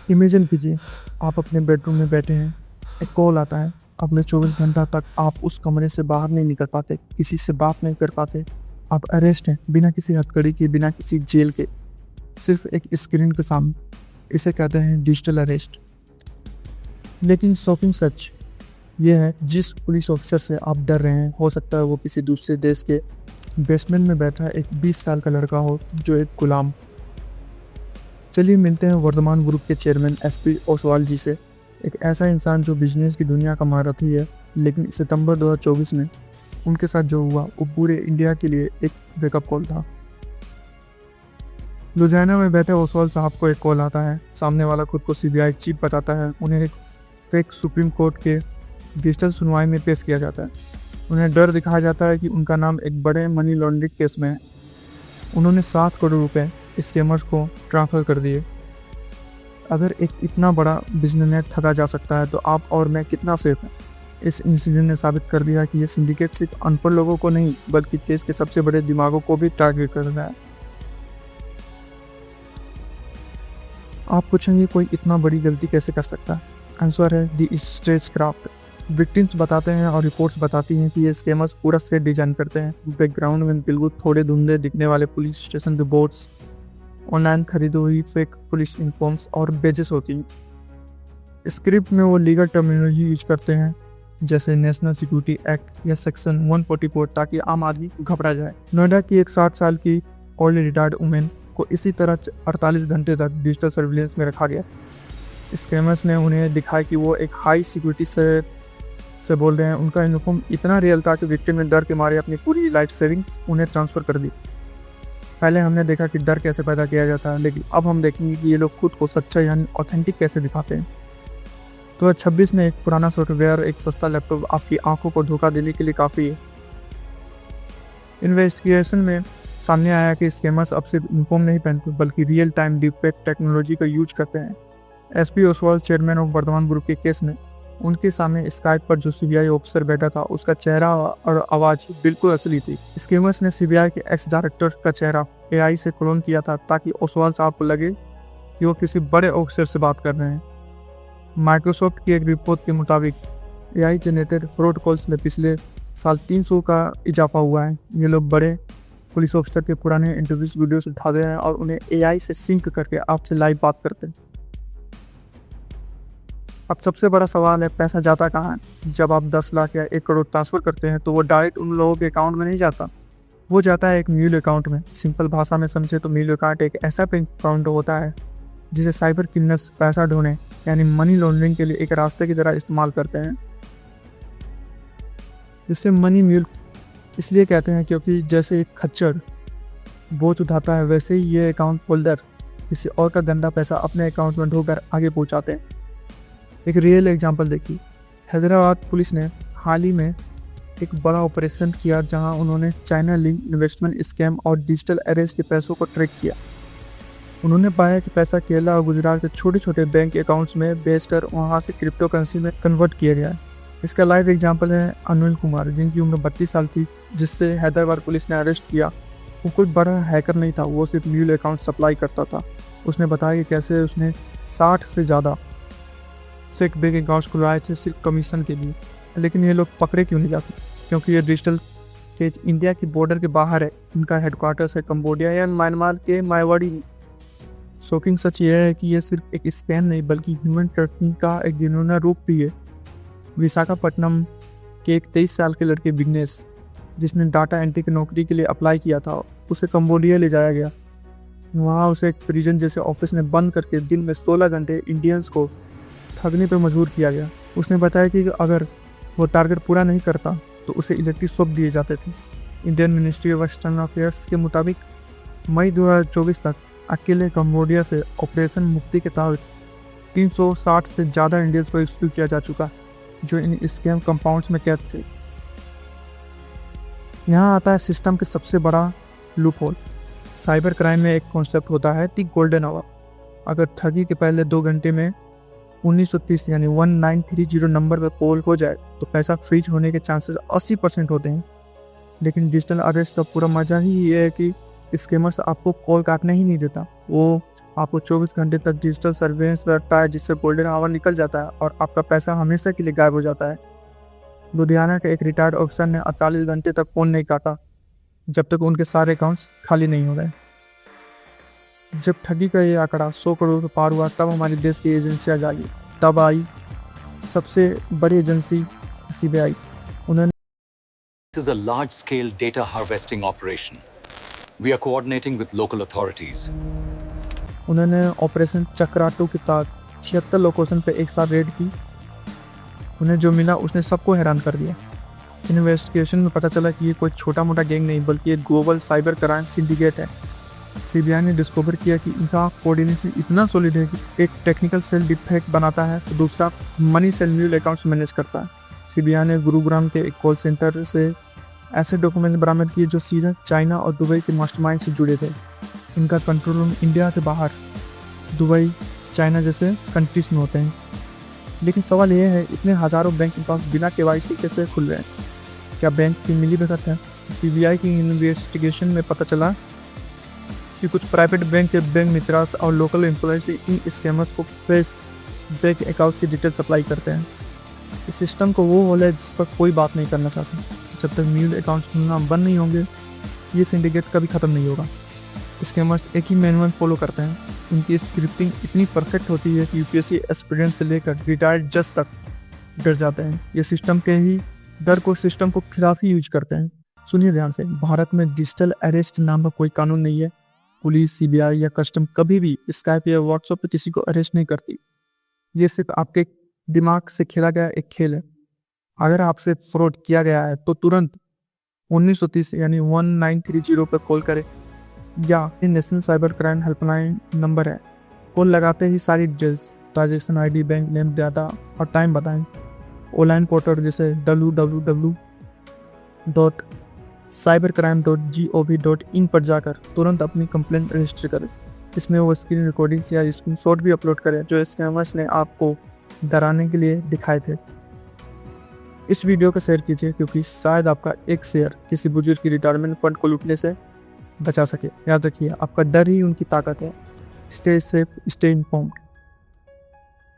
Imagine कीजिए, आप अपने बेडरूम में बैठे हैं, एक कॉल आता है। अगले 24 घंटा तक आप उस कमरे से बाहर नहीं निकल पाते, किसी से बात नहीं कर पाते। आप अरेस्ट हैं, बिना किसी हथकड़ी के, बिना किसी जेल के, सिर्फ एक स्क्रीन के सामने। इसे कहते हैं डिजिटल अरेस्ट। लेकिन शॉकिंग सच ये है, जिस पुलिस ऑफिसर से आप डर रहे हैं, हो सकता है वो किसी दूसरे देश के बेसमेंट में बैठा एक 20 साल का लड़का हो, जो एक गुलाम। चलिए मिलते हैं वर्धमान ग्रुप के चेयरमैन एसपी ओसवाल जी से। एक ऐसा इंसान जो बिजनेस की दुनिया का महारथी है, लेकिन सितंबर 2024 में उनके साथ जो हुआ वो पूरे इंडिया के लिए एक वेकअप कॉल था। लुधियाना में बैठे ओसवाल साहब को एक कॉल आता है। सामने वाला खुद को सीबीआई चीफ बताता है। उन्हें एक फेक सुप्रीम कोर्ट के डिजिटल सुनवाई में पेश किया जाता है। उन्हें डर दिखाया जाता है कि उनका नाम एक बड़े मनी लॉन्ड्रिंग केस में है। उन्होंने 7 करोड़ रुपए स्कैमर्स को ट्रांसफ़र कर दिए। अगर एक इतना बड़ा बिजनेसमैन ठगा जा सकता है, तो आप और मैं कितना सेफ हैं। इस इंसिडेंट ने साबित कर दिया कि ये सिंडिकेट सिर्फ अनपढ़ लोगों को नहीं, बल्कि देश के सबसे बड़े दिमागों को भी टारगेट कर रहा है। आप पूछेंगे, कोई इतना बड़ी गलती कैसे कर सकता है? आंसर है दी स्टेज क्राफ्ट। विक्टिम्स बताते हैं और रिपोर्ट्स बताती हैं कि ये स्कैमर्स पूरा सेट डिजाइन करते हैं। बैकग्राउंड में बिल्कुल थोड़े धुंधले दिखने वाले पुलिस स्टेशन रिपोर्ट्स, ऑनलाइन खरीदी हुई फेक पुलिस इन्फॉर्म्स और बेजेस होती हैं। स्क्रिप्ट में वो लीगल टर्मिनोलॉजी यूज करते हैं, जैसे नेशनल सिक्योरिटी एक्ट या सेक्शन 144, ताकि आम आदमी घबरा जाए। नोएडा की एक 60 साल की ओल्ड रिटायर्ड वुमेन को इसी तरह 48 घंटे तक डिजिटल सर्विलेंस में रखा गया। स्कैमर्स ने उन्हें दिखाया कि वो एक हाई सिक्योरिटी से बोल रहे हैं। उनका यूनिफॉर्म इतना रियल था कि विक्टिम ने डर के मारे अपनी पूरी लाइफ सेविंग्स उन्हें ट्रांसफ़र कर दी। पहले हमने देखा कि डर कैसे पैदा किया जाता है, लेकिन अब हम देखेंगे कि ये लोग खुद को सच्चा यानी ऑथेंटिक कैसे दिखाते हैं। 2026 में एक पुराना सॉफ्टवेयर, एक सस्ता लैपटॉप आपकी आंखों को धोखा देने के लिए काफ़ी है। इन्वेस्टिगेशन में सामने आया कि स्कैमर्स अब सिर्फ यूनिफॉर्म नहीं पहनते, बल्कि रियल टाइम डीपफेक टेक्नोलॉजी का यूज करते हैं। SP Oswal, chairman of Vardhman group के केस में उनके सामने स्काइप पर जो सीबीआई ऑफिसर बैठा था, उसका चेहरा और आवाज़ बिल्कुल असली थी। स्कैमर्स ने सीबीआई के एक्स डायरेक्टर का चेहरा एआई से क्लोन किया था, ताकि ओसवाल साहब को लगे कि वो किसी बड़े ऑफिसर से बात कर रहे हैं। माइक्रोसॉफ्ट की एक रिपोर्ट के मुताबिक एआई जनरेटेड फ्रॉड कॉल्स में पिछले साल 300 का इजाफा हुआ है। ये लोग बड़े पुलिस ऑफिसर के पुराने इंटरव्यूज वीडियोस उठाते हैं और उन्हें एआई से सिंक करके आपसे लाइव बात करते हैं। अब सबसे बड़ा सवाल है, पैसा जाता कहाँ है? जब आप 10 लाख या 1 करोड़ ट्रांसफ़र करते हैं, तो वो डायरेक्ट उन लोगों के अकाउंट में नहीं जाता, वो जाता है एक म्यूल अकाउंट में। सिंपल भाषा में समझे तो म्यूल अकाउंट एक ऐसा बैंक अकाउंट होता है जिसे साइबर क्रिमिनल्स पैसा ढूंढने यानी मनी लॉन्ड्रिंग के लिए एक रास्ते की तरह इस्तेमाल करते हैं। जिससे मनी म्यूल इसलिए कहते हैं क्योंकि जैसे एक खच्चर बोझ उठाता है, वैसे ही ये अकाउंट होल्डर किसी और का गंदा पैसा अपने अकाउंट में ढोकर आगे पहुंचाते हैं। एक रियल एग्जांपल देखिए, हैदराबाद पुलिस ने हाल ही में एक बड़ा ऑपरेशन किया, जहां उन्होंने चाइना लिंक इन्वेस्टमेंट स्कैम और डिजिटल अरेस्ट के पैसों को ट्रैक किया। उन्होंने पाया कि पैसा केरला और गुजरात के छोटे छोटे बैंक अकाउंट्स में भेजकर वहां से क्रिप्टो करेंसी में कन्वर्ट किया गया है। इसका लाइव एग्जाम्पल है अनिल कुमार, जिनकी उम्र 32 साल थी, जिससे हैदराबाद पुलिस ने अरेस्ट किया। वो कोई बड़ा हैकर नहीं था, वो सिर्फ म्यूल अकाउंट सप्लाई करता था। उसने बताया कि कैसे उसने 60 से ज़्यादा फेक बैंक अकाउंट्स खुलवाए थे सिर्फ कमीशन के लिए। लेकिन ये लोग पकड़े क्यों नहीं जाते? क्योंकि ये डिजिटल केज इंडिया की बॉर्डर के बाहर है। इनका हेडक्वार्टर्स है कंबोडिया या म्यांमार के मायवाड़ी में। शॉकिंग सच यह है कि यह सिर्फ एक स्कैम नहीं, बल्कि ह्यूमन ट्रैफिकिंग का एक घिनौना रूप भी है। विशाखापट्टनम के एक 23 साल के लड़के विघ्नेश, जिसने डाटा एंट्री की नौकरी के लिए अप्लाई किया था, उसे कंबोडिया ले जाया गया। वहाँ उसे एक प्रिजन जैसे ऑफिस में बंद करके दिन में 16 घंटे इंडियंस को ठगने पर मजबूर किया गया। उसने बताया कि अगर वो टारगेट पूरा नहीं करता तो उसे इलेक्ट्रिक शॉक दिए जाते थे। Indian ministry of external affairs के मुताबिक मई 2024 तक अकेले कंबोडिया से ऑपरेशन मुक्ति के तहत 360 से ज़्यादा इंडियंस को रेस्क्यू किया जा चुका, जो इन स्कैम कंपाउंड्स में कैद थे। यहाँ आता है सिस्टम के सबसे बड़ा लूप होल। साइबर क्राइम में एक कॉन्सेप्ट होता है दी गोल्डन आवर। अगर ठगी के पहले 2 घंटे में 1930 यानी 1930 नंबर पर कॉल हो जाए तो पैसा फ्रीज होने के चांसेस 80% होते हैं। लेकिन डिजिटल अरेस्ट का पूरा मजा ही ये है कि स्कैमर्स आपको कॉल काटने ही नहीं देता, वो आपको 24 घंटे तक डिजिटल सर्वेलेंस रहता है, जिससे गोल्डन आवर निकल जाता है और आपका पैसा हमेशा के लिए गायब हो जाता है। लुधियाना के एक रिटायर्ड ऑफिसर ने 48 घंटे तक फ़ोन नहीं काटा जब तक उनके सारे अकाउंट्स खाली नहीं हो गए। जब ठगी का ये आंकड़ा 100 करोड़ को पार हुआ, तब हमारे देश की एजेंसियाँ जागी। तब आई सबसे बड़ी एजेंसी CBI। उन्होंने This is a large-scale data harvesting operation. We are coordinating with local authorities. उन्होंने ऑपरेशन चक्राटू के तहत 76 लोकेशन पे एक साथ रेड की। उन्हें जो मिला उसने सबको हैरान कर दिया। इन्वेस्टिगेशन में पता चला कि ये कोई छोटा मोटा गैंग नहीं, बल्कि एक ग्लोबल साइबर क्राइम सिंडिकेट है। CBI ने डिस्कवर किया कि इनका कोऑर्डिनेशन इतना सॉलिड है कि एक टेक्निकल सेल डिफेक्ट बनाता है तो दूसरा money cell mule accounts manage करता है। CBI ने गुरुग्राम के एक कॉल सेंटर से ऐसे डॉक्यूमेंट्स बरामद किए जो सीधा चाइना और दुबई के मास्टरमाइंड से जुड़े थे। इनका कंट्रोल रूम इंडिया के बाहर दुबई, चाइना जैसे कंट्रीज में होते हैं। लेकिन सवाल यह है, इतने हज़ारों बैंक अकाउंट बिना KYC कैसे खुल रहे हैं? क्या बैंक की मिलीभगत है? CBI की इन्वेस्टिगेशन में पता चला कि कुछ प्राइवेट बैंक के बैंक मित्रास और लोकल एम्प्लॉयज इन स्कैमर्स को फ्रेश बैंक अकाउंट्स की डिटेल सप्लाई करते हैं। इस सिस्टम को वो होल है जिस पर कोई बात नहीं करना चाहता। जब तक म्यूल अकाउंट्स खुलना बंद नहीं होंगे, ये सिंडिकेट कभी ख़त्म नहीं होगा। स्कैमर्स एक ही मैनुअल फॉलो करते हैं। उनकी स्क्रिप्टिंग इतनी परफेक्ट होती है कि UPSC एस्पिरेंट से लेकर रिटायर्ड जज तक डर जाते हैं। ये सिस्टम के ही डर को सिस्टम को खिलाफ ही यूज करते हैं। सुनिए ध्यान से, भारत में डिजिटल अरेस्ट नाम का कोई कानून नहीं है। पुलिस, CBI या कस्टम कभी भी स्काइप या व्हाट्सएप पर किसी को अरेस्ट नहीं करती। ये सिर्फ आपके दिमाग से खेला गया एक खेल है। अगर आपसे फ्रॉड किया गया है तो तुरंत 1930 यानी 1930 पर कॉल करें, या national cyber crime helpline number है। कॉल लगाते ही सारी details, transaction ID, bank name, data और टाइम बताएं। ऑनलाइन पोर्टल जैसे www.cybercrime.gov.in पर जाकर तुरंत अपनी कंप्लेंट रजिस्टर करें। इसमें वो स्क्रीन रिकॉर्डिंग्स या स्क्रीनशॉट भी अपलोड करें जो स्कैमर्स ने आपको डराने के लिए दिखाए थे। इस वीडियो को शेयर कीजिए, क्योंकि शायद आपका एक शेयर किसी बुजुर्ग की रिटायरमेंट फंड को लूटने से बचा सके। याद रखिए, आपका डर ही उनकी ताकत है। Stay safe, stay informed.